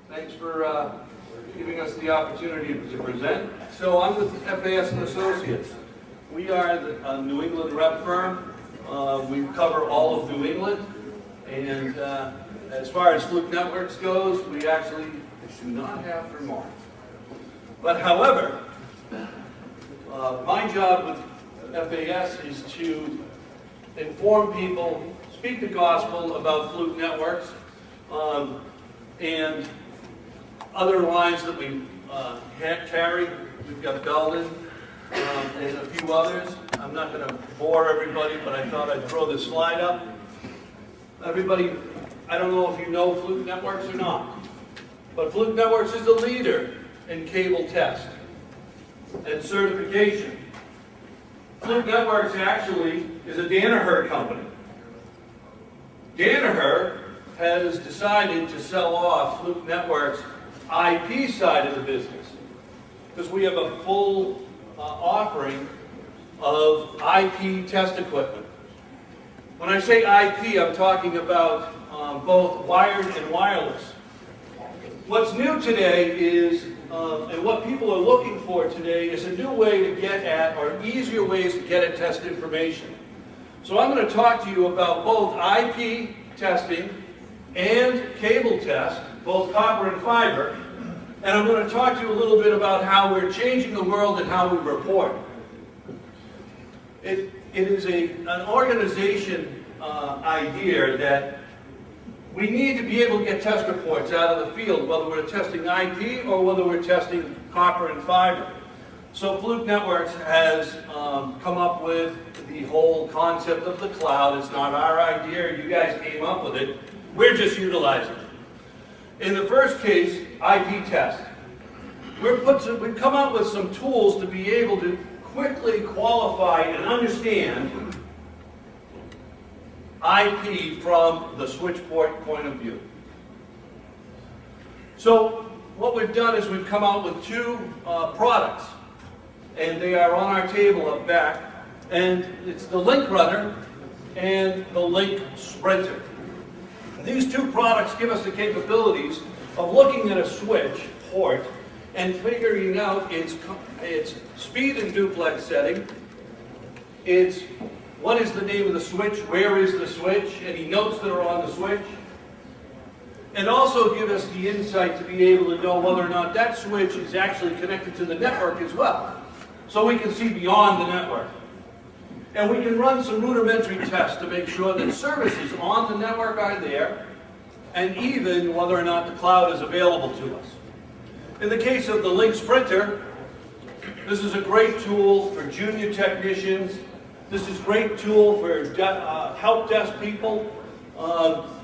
Thanks for giving us the opportunity to present. So I'm with FAS and Associates. We are a New England rep firm. We cover all of New England. And as far as Fluke Networks goes, we actually do not have Vermont. But however, my job with FAS is to inform people, speak the gospel about Fluke Networks, and other lines that we carry. We've got Belden and a few others. I'm not going to bore everybody, but I thought I'd throw this slide up. Everybody, I don't know if you know Fluke Networks or not, but Fluke Networks is the leader in cable test and certification. Fluke Networks actually is a Danaher company. Danaher has decided to sell off Fluke Networks' IP side of the business because we have a full offering of IP test equipment. When I say IP, I'm talking about both wired and wireless. What's new today is, and what people are looking for today, is a new way to get at, or easier ways to get at test information. So I'm going to talk to you about both IP testing and cable test, both copper and fiber, and I'm going to talk to you a little bit about how we're changing the world and how we report. It is an organization idea that we need to be able to get test reports out of the field, whether we're testing IP or whether we're testing copper and fiber. So Fluke Networks has come up with the whole concept of the cloud. It's not our idea. You guys came up with it. We're just utilizing it. In the first case, IP test. We've come up with some tools to be able to quickly qualify and understand IP from the switchport point of view. So what we've done is we've come out with two products, and they are on our table up back, and it's the Link Runner and the Link Sprinter. These two products give us the capabilities of looking at a switch port and figuring out its speed and duplex setting, its what is the name of the switch, where is the switch, any notes that are on the switch, and also give us the insight to be able to know whether or not that switch is actually connected to the network as well, so we can see beyond the network. And we can run some rudimentary tests to make sure that services on the network are there, and even whether or not the cloud is available to us. In the case of the Link Sprinter, this is a great tool for junior technicians. This is a great tool for help desk people.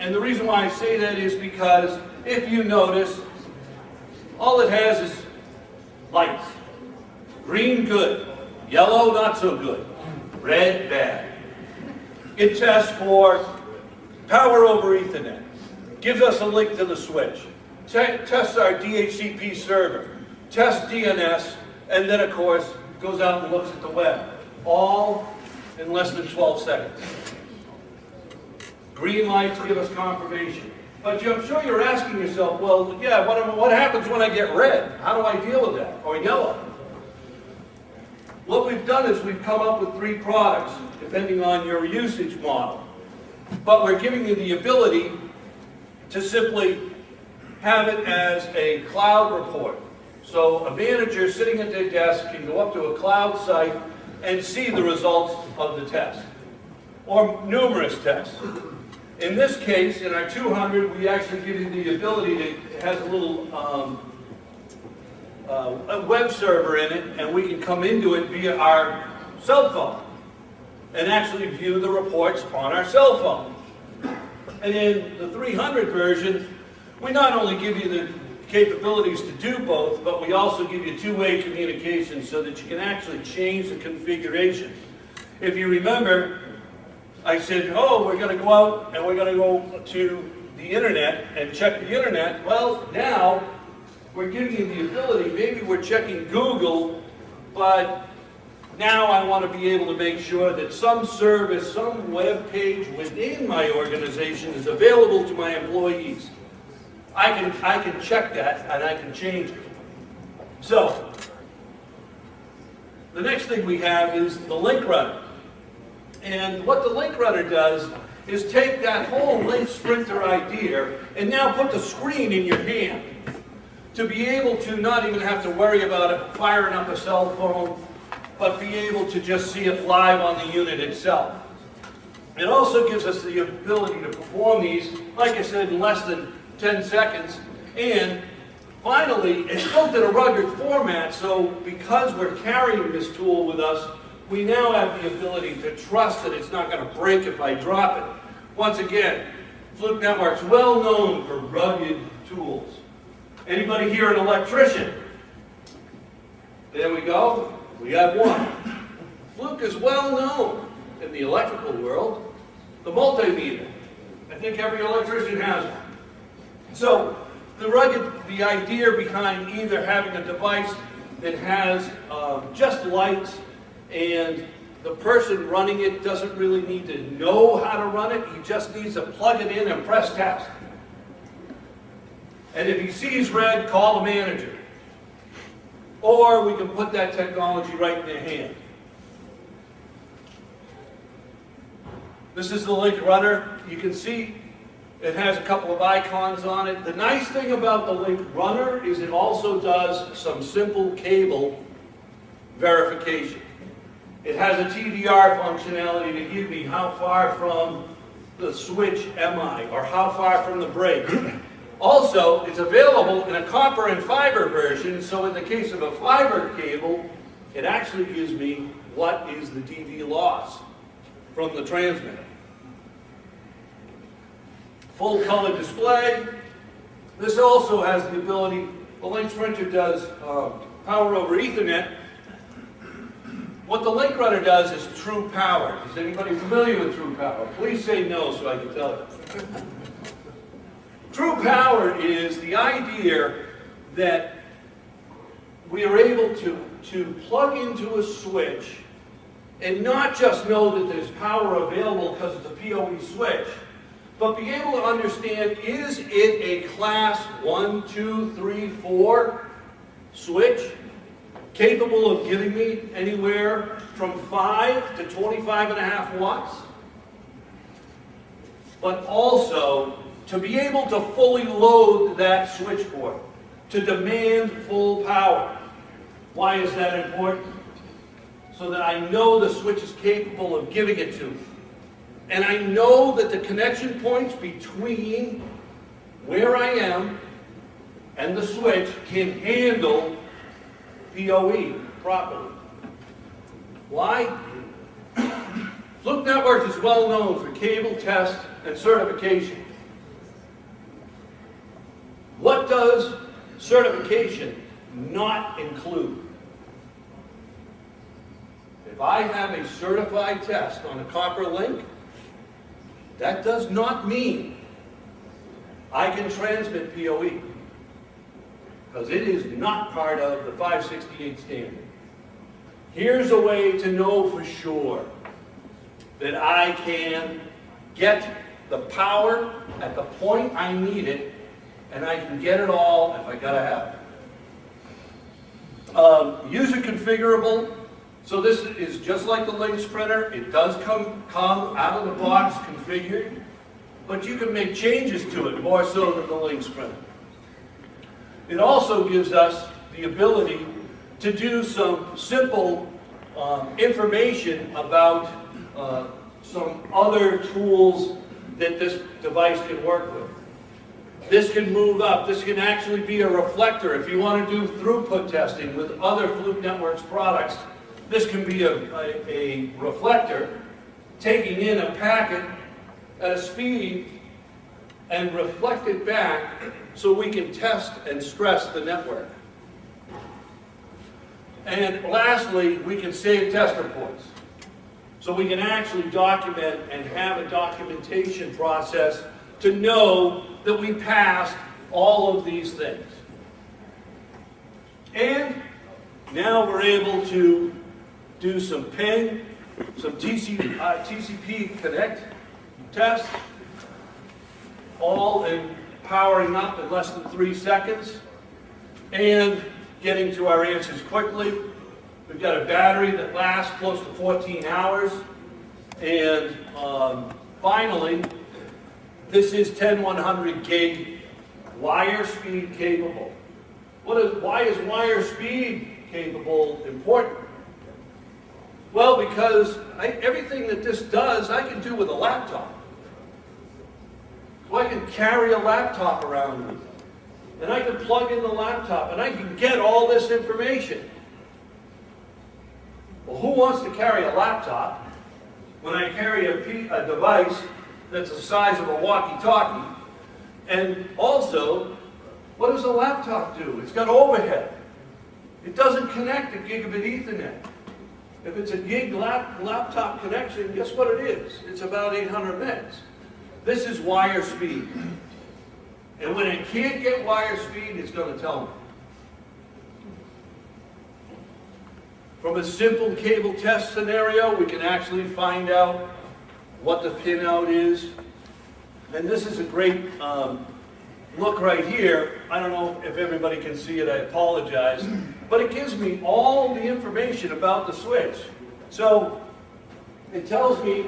And the reason why I say that is because if you notice, all it has is lights. Green, good. Yellow, not so good. Red, bad. It tests for power over Ethernet. Gives us a link to the switch. Tests our DHCP server. Tests DNS. And then, of course, goes out and looks at the web. All in less than 12 seconds. Green lights give us confirmation. But I'm sure you're asking yourself, well, yeah, what happens when I get red? How do I deal with that? Or yellow? What we've done is we've come up with three products, depending on your usage model. But we're giving you the ability to simply have it as a cloud report. So a manager sitting at their desk can go up to a cloud site and see the results of the test, or numerous tests. In this case, in our 200, we actually give you the ability to, it has a little a web server in it, and we can come into it via our cell phone and actually view the reports on our cell phone. And in the 300 version, we not only give you the capabilities to do both, but we also give you two-way communication so that you can actually change the configuration. If you remember, I said, oh, we're going to go out and we're going to go to the internet and check the internet. Well, now we're giving you the ability, maybe we're checking Google, but now I want to be able to make sure that some service, some web page within my organization is available to my employees. I can check that and I can change it. So, the next thing we have is the link runner. And what the link runner does is take that whole link sprinter idea and now put the screen in your hand to be able to not even have to worry about it firing up a cell phone, but be able to just see it live on the unit itself. It also gives us the ability to perform these, like I said, in less than 10 seconds. And finally, it's built in a rugged format, so because we're carrying this tool with us, we now have the ability to trust that it's not going to break if I drop it. Once again, Fluke Network's well known for rugged tools. Anybody here an electrician? There we go. We have one. Fluke is well known in the electrical world. The multimeter. I think every electrician has one. So the idea behind either having a device that has just lights and the person running it doesn't really need to know how to run it, he just needs to plug it in and press test. And if he sees red, call the manager. Or we can put that technology right in their hand. This is the link runner. You can see it has a couple of icons on it. The nice thing about the link runner is it also does some simple cable verification. It has a TDR functionality to give me how far from the switch am I, or how far from the break. Also, it's available in a copper and fiber version, so in the case of a fiber cable, it actually gives me what is the dB loss from the transmitter. Full color display. This also has the ability, the link sprinter does power over Ethernet. What the link runner does is true power. Is anybody familiar with true power? Please say no so I can tell you. True power is the idea that we are able to plug into a switch and not just know that there's power available because it's a PoE switch, but be able to understand, is it a class 1, 2, 3, 4 switch capable of giving me anywhere from 5 to 25.5 watts? But also, to be able to fully load that switchboard, to demand full power. Why is that important? So that I know the switch is capable of giving it to me. And I know that the connection points between where I am and the switch can handle PoE properly. Why? Fluke Network is well known for cable test and certification. What does certification not include? If I have a certified test on a copper link, that does not mean I can transmit PoE, because it is not part of the 568 standard. Here's a way to know for sure that I can get the power at the point I need it, and I can get it all if I gotta have it. User configurable. So this is just like the link sprinter. It does come out of the box configured, but you can make changes to it more so than the link sprinter. It also gives us the ability to do some simple information about some other tools that this device can work with. This can move up. This can actually be a reflector. If you want to do throughput testing with other Fluke Networks products, this can be a reflector taking in a packet at a speed and reflect it back so we can test and stress the network. And lastly, we can save test reports. So we can actually document and have a documentation process to know that we passed all of these things. And now we're able to do some ping, some TCP connect test, all in powering up in less than 3 seconds, and getting to our answers quickly. We've got a battery that lasts close to 14 hours. And finally, this is 10100 gig wire speed capable. Why is wire speed capable important? Well, because everything that this does, I can do with a laptop. So I can carry a laptop around with me. And I can plug in the laptop, and I can get all this information. Well, who wants to carry a laptop when I carry a device that's the size of a walkie-talkie? And also, what does a laptop do? It's got overhead. It doesn't connect to gigabit Ethernet. If it's a gig laptop connection, guess what it is? It's about 800 megs. This is wire speed. And when it can't get wire speed, it's going to tell me. From a simple cable test scenario, we can actually find out what the pinout is. And this is a great look right here. I don't know if everybody can see it, I apologize. But it gives me all the information about the switch. So it tells me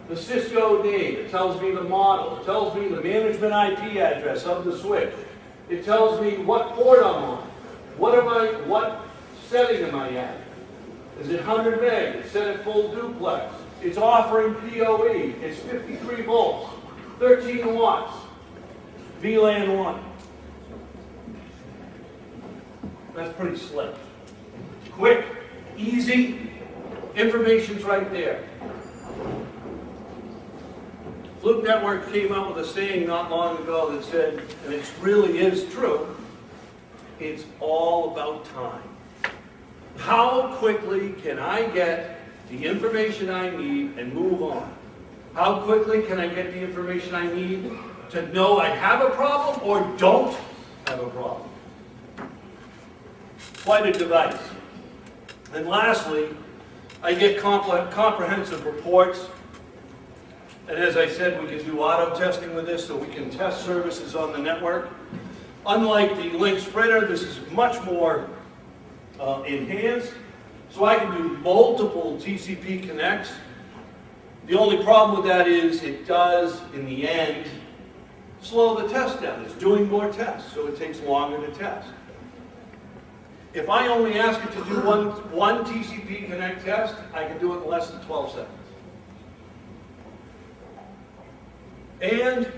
the Cisco name, it tells me the model, it tells me the management IP address of the switch. It tells me what port I'm on. What setting am I at? Is it 100 meg? It's set at full duplex. It's offering PoE. It's 53 volts, 13 watts, VLAN 1. That's pretty slick. Quick, easy, information's right there. Fluke Network came out with a saying not long ago that said, and it really is true, it's all about time. How quickly can I get the information I need and move on? How quickly can I get the information I need to know I have a problem or don't have a problem? Quite a device. And lastly, I get comprehensive reports. And as I said, we can do auto testing with this, so we can test services on the network. Unlike the LinkSprinter, this is much more enhanced. So I can do multiple TCP connects. The only problem with that is it does, in the end, slow the test down. It's doing more tests, so it takes longer to test. If I only ask it to do one TCP connect test, I can do it in less than 12 seconds. And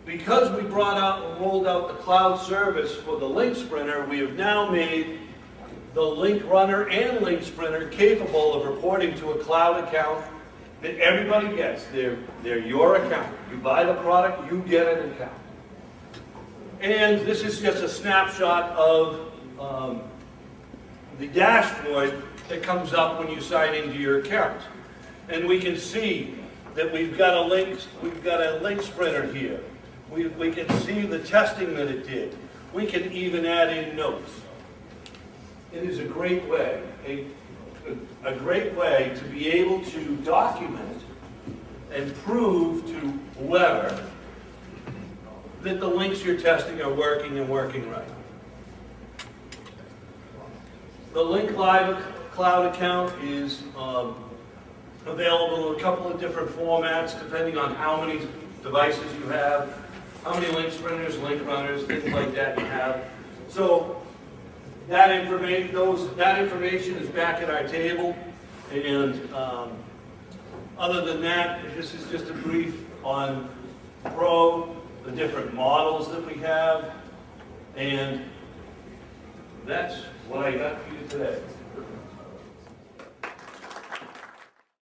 because we brought out and rolled out the cloud service for the LinkSprinter, we have now made the Link Runner and LinkSprinter capable of reporting to a cloud account that everybody gets. They're your account. You buy the product, you get an account. And this is just a snapshot of the dashboard that comes up when you sign into your account. And we can see that we've got a LinkSprinter here. We can see the testing that it did. We can even add in notes. It is a great way, a great way to be able to document and prove to whoever that the links you're testing are working and working right. The Link Live Cloud account is available in a couple of different formats depending on how many devices you have, how many LinkSprinters, Link Runners, things like that you have. So that information is back at our table, and other than that, this is just a brief on Pro, the different models that we have, and that's what I got for you today.